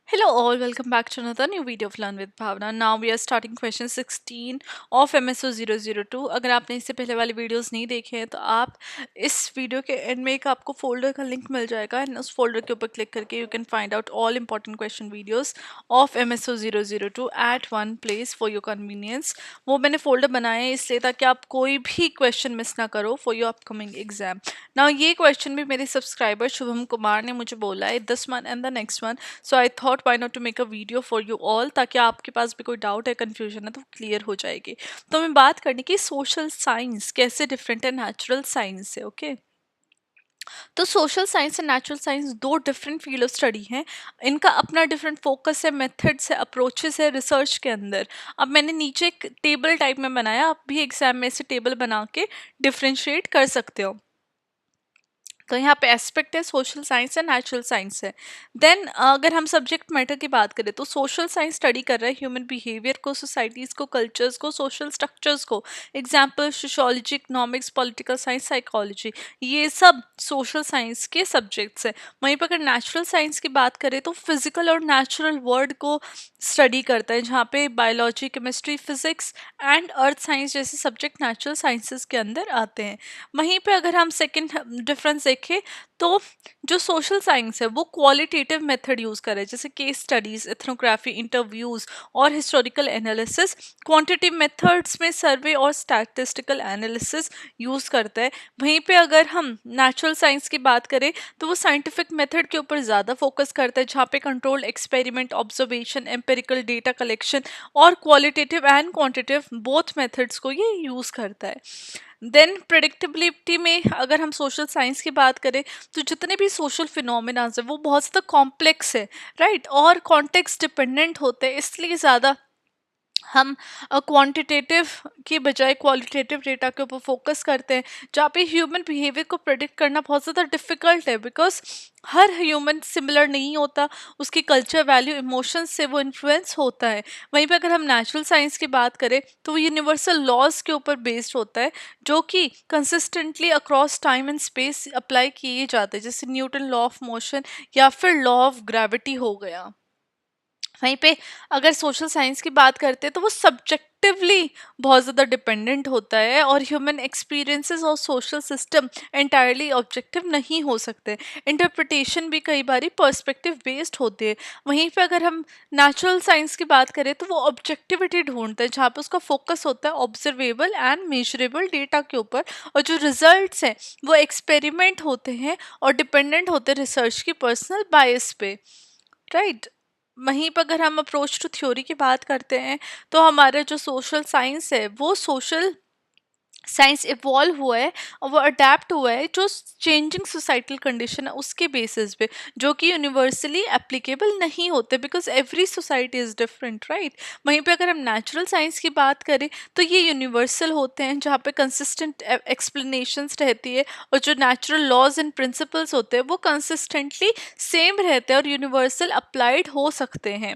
Hello all, welcome back to another new video of Learn with Bhavna. Now we are starting question 16 of MSO 002. अगर आपने इससे पहले वाले videos नहीं देखे हैं तो आप इस वीडियो के एंड में एक आपको फोल्डर का लिंक मिल जाएगा एंड उस फोल्डर के ऊपर क्लिक करके you can find out all important question videos of MSO 002 at one place for your convenience. वो मैंने फोल्डर बनाया है इसलिए ताकि आप कोई भी क्वेश्चन मिस ना करो for your upcoming exam. Now ये क्वेश्चन भी मेरे सब्सक्राइबर शुभम कुमार ने मुझे बोला है, this one and the next one. So I thought why not to make a video for you all, ताकि आपके पास भी कोई डाउट है, कन्फ्यूजन है तो क्लियर हो जाएगी. तो मैं बात करने की सोशल साइंस कैसे डिफरेंट है नेचुरल साइंस से. ओके, तो social science and natural science दो डिफरेंट फील्ड ऑफ स्टडी हैं. इनका अपना डिफरेंट फोकस है, मेथड्स है, अप्रोचेस है रिसर्च के अंदर. अब मैंने नीचे एक टेबल टाइप में बनाया, आप भी एग्जाम में ऐसे टेबल बना के डिफ्रेंशिएट कर सकते हो. तो यहाँ पे एस्पेक्ट है सोशल साइंस है, नेचुरल साइंस है. देन अगर हम सब्जेक्ट मैटर की बात करें तो सोशल साइंस स्टडी कर रहा है ह्यूमन बिहेवियर को, सोसाइटीज़ को, कल्चर्स को, सोशल स्ट्रक्चर्स को. Example sociology, economics, political science, psychology, ये सब सोशल साइंस के सब्जेक्ट्स हैं. वहीं पर अगर नेचुरल साइंस की बात करें तो फिजिकल और नेचुरल वर्ल्ड को स्टडी करता है, जहाँ पे biology, chemistry, physics and earth science जैसे सब्जेक्ट नेचुरल साइंसेस के अंदर आते हैं. वहीं पे अगर हम सेकंड डिफरेंस देखें तो जो सोशल साइंस है वो क्वालिटेटिव मेथड यूज़ करे, जैसे केस स्टडीज, एथनोग्राफी, इंटरव्यूज और हिस्टोरिकल एनालिसिस. क्वांटिटिव मेथड्स में सर्वे और स्टैटिस्टिकल एनालिसिस यूज़ करता है. वहीं पे अगर हम नेचुरल साइंस की बात करें तो वो साइंटिफिक मेथड के ऊपर ज़्यादा फोकस करता है, जहाँ पे controlled experiment, observation, empirical data collection और qualitative and quantitative both methods को ये यूज़ करता है. देन प्रेडिक्टेबिलिटी में अगर हम सोशल साइंस की बात करें तो जितने भी सोशल फिनोमिनाज है वो बहुत ज़्यादा कॉम्प्लेक्स है, राइट, और कॉन्टेक्स्ट डिपेंडेंट होते हैं, इसलिए ज़्यादा हम क्वांटिटेटिव की बजाय क्वालिटेटिव डेटा के ऊपर फोकस करते हैं, जहाँ पे ह्यूमन बिहेवियर को प्रेडिक्ट करना बहुत ज़्यादा डिफ़िकल्ट है, बिकॉज हर ह्यूमन सिमिलर नहीं होता, उसकी कल्चर, वैल्यू, इमोशंस से वो इन्फ्लुएंस होता है. वहीं पे अगर हम नेचुरल साइंस की बात करें तो वो यूनिवर्सल लॉज के ऊपर बेस्ड होता है, जो कि consistently across time and space apply किए जाते हैं, जैसे न्यूटन लॉ ऑफ मोशन या फिर लॉ ऑफ ग्रेविटी हो गया. वहीं पे अगर सोशल साइंस की बात करते हैं तो वो सब्जेक्टिवली बहुत ज़्यादा डिपेंडेंट होता है, और ह्यूमन एक्सपीरियंसेस और सोशल सिस्टम एंटायरली ऑब्जेक्टिव नहीं हो सकते. इंटरप्रिटेशन भी कई बारी पर्सपेक्टिव बेस्ड होती है. वहीं पे अगर हम नेचुरल साइंस की बात करें तो वो ऑब्जेक्टिविटी ढूंढते हैं, जहाँ पे उसका फोकस होता है ऑब्जर्वेबल एंड मेजरेबल डेटा के ऊपर, और जो रिजल्ट्स हैं वो एक्सपेरिमेंट होते हैं और डिपेंडेंट होते हैं रिसर्च की पर्सनल बायस पे, राइट. वहीं पर अगर हम अप्रोच टू थ्योरी की बात करते हैं तो हमारा जो सोशल साइंस है वो सोशल साइंस इवॉल्व हुआ है और वो अडेप्ट हुआ है जो चेंजिंग सोसाइटल कंडीशन है उसके बेसिस पे, जो कि यूनिवर्सली एप्लीकेबल नहीं होते, because every society is different, right. वहीं पे अगर हम नेचुरल साइंस की बात करें तो ये यूनिवर्सल होते हैं, जहाँ पे कंसिस्टेंट एक्सप्लेनेशंस रहती है, और जो नेचुरल लॉज एंड प्रिंसिपल्स होते हैं वो कंसिस्टेंटली सेम रहते हैं और यूनिवर्सल अप्लाइड हो सकते हैं.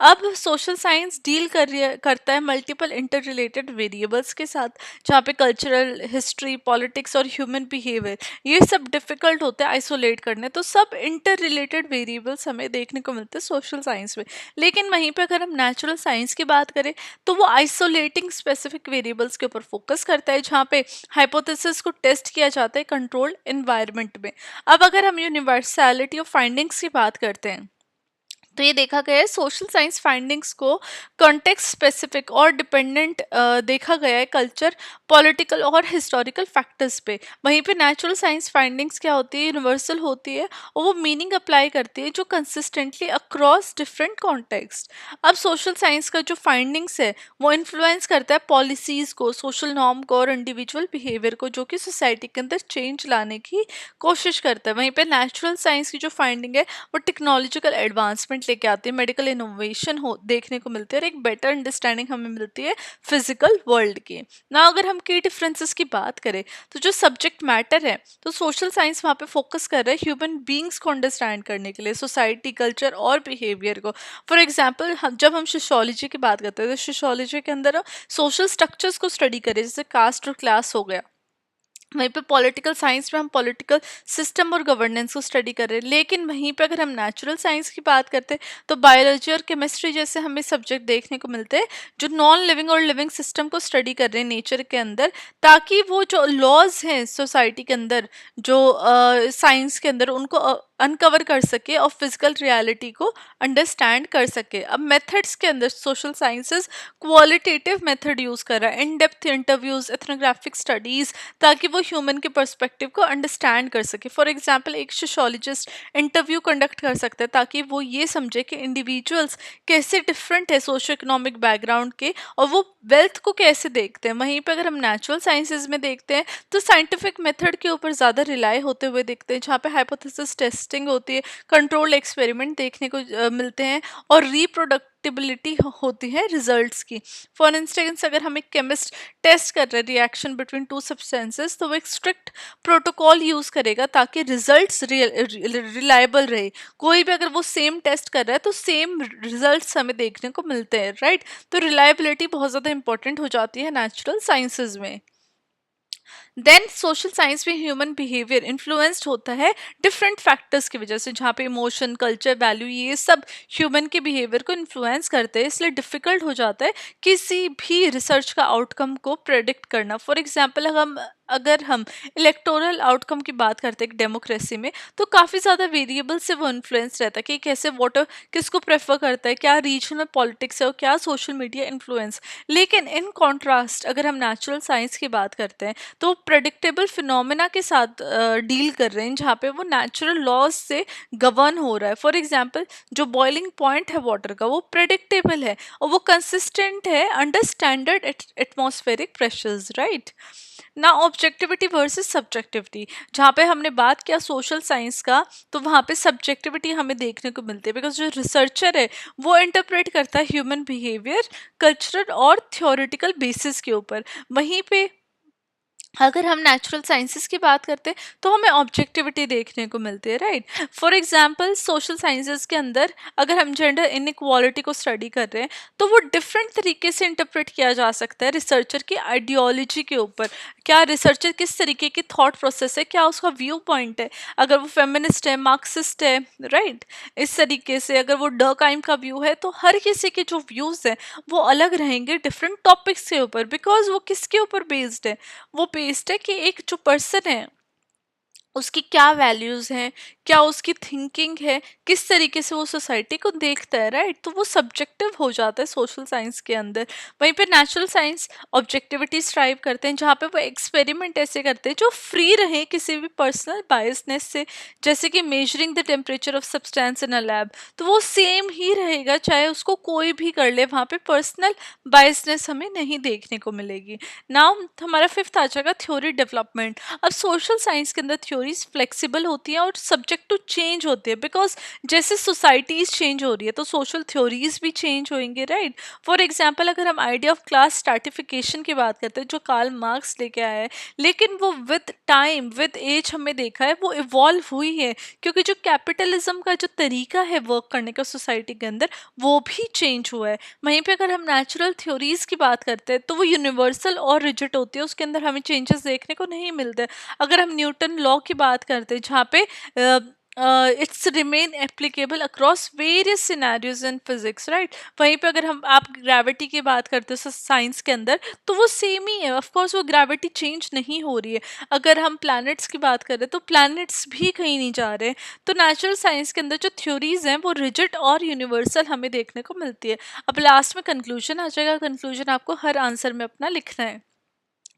अब सोशल साइंस डील करता है मल्टीपल इंटर रिलेटेड वेरिएबल्स के साथ, जहाँ पे कल्चरल, हिस्ट्री, पॉलिटिक्स और ह्यूमन बिहेवियर ये सब डिफिकल्ट होते हैं आइसोलेट करने. तो सब इंटर रिलेटेड वेरिएबल्स हमें देखने को मिलते हैं सोशल साइंस में. लेकिन वहीं पे अगर हम नेचुरल साइंस की बात करें तो वो आइसोलेटिंग स्पेसिफिक वेरिएबल्स के ऊपर फोकस करता है, जहाँ पे हाइपोथेसिस को टेस्ट किया जाता है कंट्रोल्ड एनवायरनमेंट में. अब अगर हम यूनिवर्सैलिटी ऑफ फाइंडिंग्स की बात करते हैं तो ये देखा गया है सोशल साइंस फाइंडिंग्स को कॉन्टेक्स्ट स्पेसिफिक और डिपेंडेंट देखा गया है कल्चर, पॉलिटिकल और हिस्टोरिकल फैक्टर्स पे. वहीं पे नेचुरल साइंस फाइंडिंग्स क्या होती है, यूनिवर्सल होती है और वो मीनिंग अप्लाई करती है जो कंसिस्टेंटली अक्रॉस डिफरेंट कॉन्टेक्स्ट. अब सोशल साइंस का जो फाइंडिंग्स है वो इन्फ्लुएंस करता है पॉलिसीज़ को, सोशल नॉर्म को और इंडिविजुअल बिहेवियर को, जो कि सोसाइटी के अंदर चेंज लाने की कोशिश करता है. वहीं पे नेचुरल साइंस की जो फाइंडिंग है वो टेक्नोलॉजिकल एडवांसमेंट लेके आती है, मेडिकल इनोवेशन हो देखने को मिलती है, और एक बेटर अंडरस्टैंडिंग हमें मिलती है फिजिकल वर्ल्ड की. ना अगर हम की डिफरेंसेस की बात करें तो जो सब्जेक्ट मैटर है तो सोशल साइंस वहाँ पे फोकस कर रहा है ह्यूमन बींग्स को अंडरस्टैंड करने के लिए, सोसाइटी, कल्चर और बिहेवियर को. फॉर एग्जाम्पल जब हम सोशियोलॉजी की बात करते हैं तो सोशियोलॉजी के अंदर सोशल स्ट्रक्चर्स को स्टडी करें, जैसे कास्ट और क्लास हो गया, वहीं पे पॉलिटिकल साइंस में हम पॉलिटिकल सिस्टम और गवर्नेंस को स्टडी कर रहे हैं। लेकिन वहीं पे अगर हम नेचुरल साइंस की बात करते हैं तो बायोलॉजी और केमिस्ट्री जैसे हमें सब्जेक्ट देखने को मिलते हैं जो नॉन लिविंग और लिविंग सिस्टम को स्टडी कर रहे हैं नेचर के अंदर, ताकि वो जो लॉज हैं सोसाइटी के अंदर, जो साइंस के अंदर, उनको अनकवर कर सके और फिजिकल रियलिटी को अंडरस्टैंड कर सके। अब मेथड्स के अंदर social sciences qualitative method use कर रहा है, in depth interviews, ethnographic studies, ताकि वो ह्यूमन के पर्सपेक्टिव को अंडरस्टैंड कर सके। फॉर एग्जांपल एक सोशोलॉजिस्ट इंटरव्यू कंडक्ट कर सकता है ताकि वो ये समझे कि इंडिविजुअल्स कैसे डिफरेंट है सोशो इकोनॉमिक बैकग्राउंड के, और वो वेल्थ को कैसे देखते हैं। वहीं पर अगर हम नेचुरल साइंसेज में देखते हैं तो साइंटिफिक मेथड के ऊपर ज़्यादा रिलाई होते हुए देखते हैं, जहाँ पे हाइपोथेसिस टेस्टिंग होती है, कंट्रोल एक्सपेरिमेंट देखने को मिलते हैं, और रिप्रोडक्टिबिलिटी होती है रिजल्ट्स की। फॉर इंस्टेंस अगर हम एक केमिस्ट टेस्ट कर रहे हैं रिएक्शन बिटवीन टू सब्सटेंसेस, तो वो एक स्ट्रिक्ट प्रोटोकॉल यूज़ करेगा ताकि रिजल्ट्स रिलायबल रहे। कोई भी अगर वो सेम टेस्ट कर रहा है तो सेम रिजल्ट्स हमें देखने को मिलते हैं, राइट। तो रिलायबिलिटी बहुत ज़्यादा इंपॉर्टेंट हो जाती है नेचुरल साइंसेज में। देन सोशल साइंस में ह्यूमन बिहेवियर इन्फ्लुएंस्ड होता है डिफरेंट फैक्टर्स की वजह से, जहाँ पे इमोशन, कल्चर, वैल्यू, ये सब ह्यूमन के बिहेवियर को इन्फ्लुएंस करते हैं। इसलिए डिफिकल्ट हो जाता है किसी भी रिसर्च का आउटकम को प्रेडिक्ट करना। फॉर एग्जाम्पल अगर हम इलेक्टोरल आउटकम की बात करते हैं डेमोक्रेसी में, तो काफ़ी ज़्यादा वेरिएबल से वो इन्फ्लुएंस रहता है कि कैसे वोटर किसको प्रेफर करता है, क्या रीजनल पॉलिटिक्स है और क्या सोशल मीडिया इन्फ्लुएंस। लेकिन इन कॉन्ट्रास्ट अगर हम नेचुरल साइंस की बात करते हैं तो प्रेडिक्टेबल फिनोमेना के साथ डील कर रहे हैं, जहाँ पे वो नेचुरल लॉज से गवर्न हो रहा है। फॉर एग्जांपल जो बॉइलिंग पॉइंट है वाटर का, वो प्रेडिक्टेबल है और वो कंसिस्टेंट है under standard atmospheric pressures, right. ना ऑब्जेक्टिविटी वर्सेस सब्जेक्टिविटी, जहाँ पे हमने बात किया सोशल साइंस का, तो वहाँ पे सब्जेक्टिविटी हमें देखने को मिलती है, बिकॉज जो रिसर्चर है वो इंटरप्रेट करता है ह्यूमन बिहेवियर कल्चरल और थ्योरेटिकल बेसिस के ऊपर। वहीं पे अगर हम नेचुरल साइंसेस की बात करते हैं तो हमें ऑब्जेक्टिविटी देखने को मिलती है, right. For example social sciences के अंदर अगर हम जेंडर इनइक्वालिटी को स्टडी कर रहे हैं तो वो डिफरेंट तरीके से इंटरप्रेट किया जा सकता है रिसर्चर की आइडियोलॉजी के ऊपर। क्या रिसर्चर किस तरीके की थॉट प्रोसेस है, क्या उसका व्यू पॉइंट है, अगर वो फेमिनिस्ट है, मार्क्सिस्ट है, राइट। इस तरीके से अगर वो डर्काइम का व्यू है, तो हर किसी के जो व्यूज़ हैं वो अलग रहेंगे डिफरेंट टॉपिक्स के ऊपर, बिकॉज वो किसके ऊपर बेस्ड है, वो बेस्ड है कि एक जो पर्सन है उसकी क्या वैल्यूज़ हैं, क्या उसकी थिंकिंग है, किस तरीके से वो सोसाइटी को देखता है, राइट। तो वो सब्जेक्टिव हो जाता है सोशल साइंस के अंदर। वहीं पे नेचुरल साइंस ऑब्जेक्टिविटी स्ट्राइव करते हैं, जहाँ पे वो एक्सपेरिमेंट ऐसे करते हैं जो फ्री रहे किसी भी पर्सनल बायसनेस से, जैसे कि measuring the temperature of substance in a lab, तो वो सेम ही रहेगा चाहे उसको कोई भी कर ले, वहाँ पे पर्सनल बायसनेस हमें नहीं देखने को मिलेगी। नाउ हमारा फिफ्थ आ जाएगा थ्योरी डेवलपमेंट। अब सोशल साइंस के अंदर थ्योरीज फ्लेक्सिबल होती हैं और सब्जेक्ट टू चेंज होती है, बिकॉज जैसे सोसाइटीज चेंज हो रही है तो सोशल थ्योरीज भी चेंज होंगे, राइट। फॉर एग्जाम्पल अगर हम आइडिया ऑफ क्लास स्ट्रैटिफिकेशन की बात करते हैं जो कार्ल मार्क्स लेके आया है, लेकिन वो विद टाइम विद एज हमने देखा है वो इवॉल्व हुई है, क्योंकि जो कैपिटलिज्म का जो तरीका है वर्क करने का सोसाइटी के अंदर वो भी चेंज हुआ है। वहीं पे अगर हम नेचुरल थ्योरीज की बात करते हैं तो वो यूनिवर्सल और रिजिड होती है, उसके अंदर हमें चेंजेस देखने को नहीं मिलते। अगर हम न्यूटन लॉ की बात करते हैं जहाँ पे it's remain applicable across various scenarios in physics, right. वहीं पे अगर हम आप ग्रेविटी की बात करते हैं साइंस के अंदर तो वो सेम ही है, ऑफ कोर्स वो ग्रेविटी चेंज नहीं हो रही है। अगर हम प्लैनेट्स की बात करें तो प्लैनेट्स भी कहीं नहीं जा रहे हैं। तो नेचुरल साइंस के अंदर जो थ्योरीज हैं वो रिजिड और यूनिवर्सल हमें देखने को मिलती है। अब लास्ट में कंक्लूजन आ जाएगा। कंक्लूजन आपको हर आंसर में अपना लिखना है।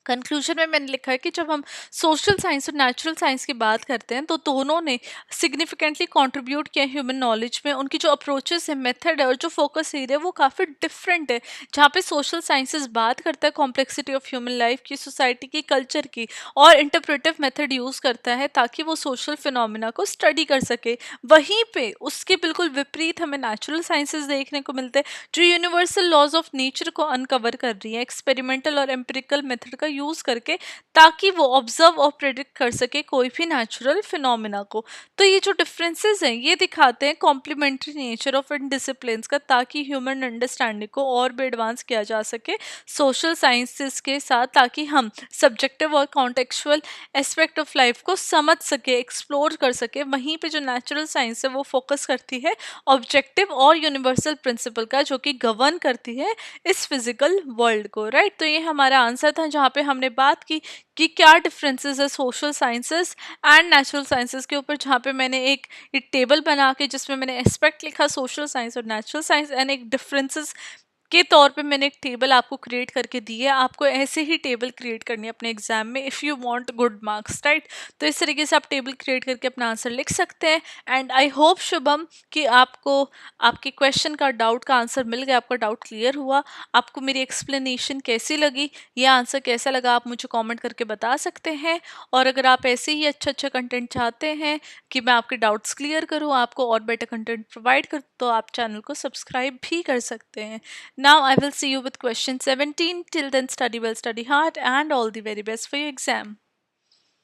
कंक्लूजन में मैंने लिखा है कि जब हम सोशल साइंस और नेचुरल साइंस की बात करते हैं तो दोनों ने सिग्निफिकेंटली कंट्रीब्यूट किया ह्यूमन नॉलेज में। उनकी जो अप्रोचेस है, मेथड है और जो फोकस एरिया है वो काफ़ी डिफरेंट है। जहाँ पे सोशल साइंसेस बात करता है कॉम्प्लेक्सिटी ऑफ ह्यूमन लाइफ की, सोसाइटी की, कल्चर की, और इंटरप्रेटिव मेथड यूज़ करता है ताकि वो सोशल फिनोमिना को स्टडी कर सके। वहीं पे उसके बिल्कुल विपरीत हमें नेचुरल साइंसेस देखने को मिलते हैं जो यूनिवर्सल लॉज ऑफ नेचर को अनकवर कर रही है, एक्सपेरिमेंटल और एम्पिरिकल मेथड का यूज़ करके, ताकि वो ऑब्जर्व और प्रेडिक्ट कर सके कोई भी नेचुरल फिनोमिना को। तो ये जो डिफरेंसेस हैं ये दिखाते हैं complementary nature of in disciplines का, ताकि ह्यूमन अंडरस्टैंडिंग को और भी एडवांस किया जा सके सोशल साइंसेस के साथ, ताकि हम सब्जेक्टिव और कॉन्टेक्चुअल एस्पेक्ट ऑफ लाइफ को समझ सके, एक्सप्लोर कर सके। वहीं पे जो नेचुरल साइंस है वो फोकस करती है ऑब्जेक्टिव और यूनिवर्सल प्रिंसिपल का, जो कि गवर्न करती है इस फिजिकल वर्ल्ड को, राइट। तो ये हमारा आंसर था, जहाँ पे हमने बात की कि क्या डिफरेंसेस है social sciences and natural sciences के ऊपर, जहाँ पे मैंने एक टेबल बना के जिसमें मैंने एस्पेक्ट लिखा सोशल साइंस और नेचुरल साइंस, एंड एक डिफरेंसेस के तौर पे मैंने एक टेबल आपको क्रिएट करके दी है। आपको ऐसे ही टेबल क्रिएट करनी है अपने एग्जाम में if you want good marks, right. तो इस तरीके से आप टेबल क्रिएट करके अपना आंसर लिख सकते हैं। एंड आई होप शुभम कि आपको आपके क्वेश्चन का डाउट का आंसर मिल गया, आपका डाउट क्लियर हुआ। आपको मेरी एक्सप्लेनेशन कैसी लगी, ये आंसर कैसा लगा, आप मुझे कॉमेंट करके बता सकते हैं। और अगर आप ऐसे ही अच्छा अच्छा कंटेंट चाहते हैं कि मैं आपके डाउट्स क्लियर करूँ, आपको और बेटर कंटेंट प्रोवाइड करूँ, तो आप चैनल को सब्सक्राइब भी कर सकते हैं। Now I will see you with question 17. Till then, study well, study hard, and all the very best for your exam.